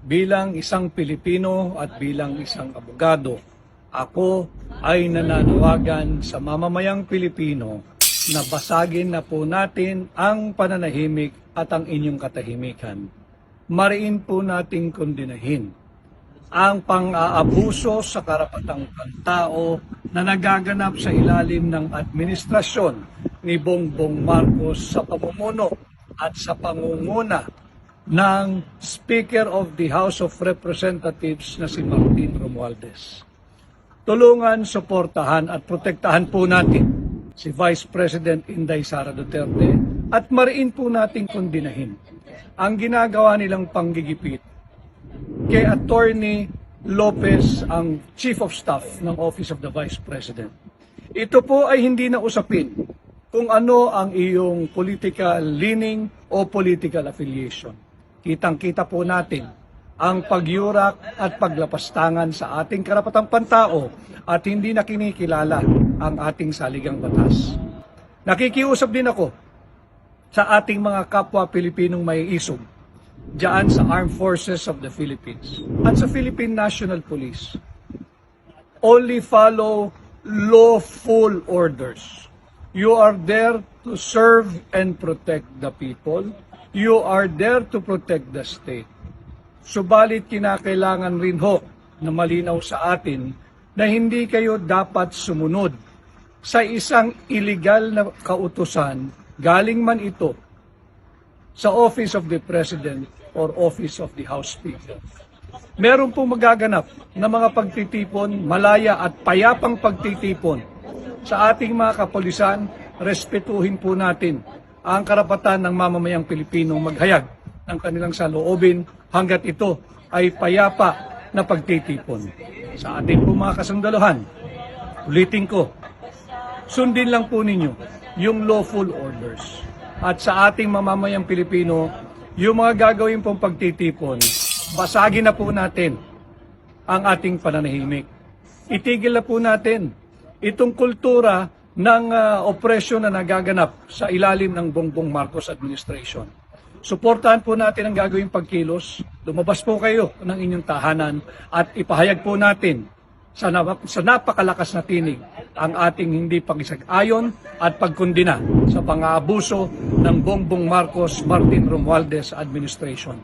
Bilang isang Pilipino at bilang isang abogado, ako ay nananawagan sa mamamayang Pilipino na basagin na po natin ang pananahimik at ang inyong katahimikan. Mariin po nating kondinahin ang pang-aabuso sa karapatang pantao na nagaganap sa ilalim ng administrasyon ni Bongbong Marcos sa pamumuno at sa pangunguna ng Speaker of the House of Representatives na si Martin Romualdez. Tulungan, suportahan at protektahan po natin si Vice President Inday Sara Duterte at mariin po nating kondinahin ang ginagawa nilang panggigipit kay Attorney Lopez, ang Chief of Staff ng Office of the Vice President. Ito po ay hindi na usapin kung ano ang iyong political leaning o political affiliation. Kitang-kita po natin ang pagyurak at paglapastangan sa ating karapatang pantao at hindi na kinikilala ang ating saligang batas. Nakikiusap din ako sa ating mga kapwa Pilipinong may isog diyan sa Armed Forces of the Philippines at sa Philippine National Police. Only follow lawful orders. You are there to serve and protect the people. You are there to protect the state. Subalit kinakailangan rin ho na malinaw sa atin na hindi kayo dapat sumunod sa isang illegal na kautusan galing man ito sa Office of the President or Office of the House Speaker. Meron pong magaganap na mga pagtitipon, malaya at payapang pagtitipon sa ating mga kapulisan. Respetuhin po natin ang karapatan ng mamamayang Pilipino maghayag ng kanilang saloobin hanggat ito ay payapa na pagtitipon. Sa ating po mga kasundaluhan, ulitin ko, sundin lang po ninyo yung lawful orders. At sa ating mamamayang Pilipino, yung mga gagawin pong pagtitipon, basagin na po natin ang ating pananahimik. Itigil na po natin itong kultura ng opresyon na nagaganap sa ilalim ng Bongbong Marcos administration. Suportahan po natin ang gagawing pagkilos. Lumabas po kayo ng inyong tahanan at ipahayag po natin sa napakalakas na tinig ang ating hindi pakisag-ayon at pagkundina sa pang-aabuso ng Bongbong Marcos Martin Romualdez administration.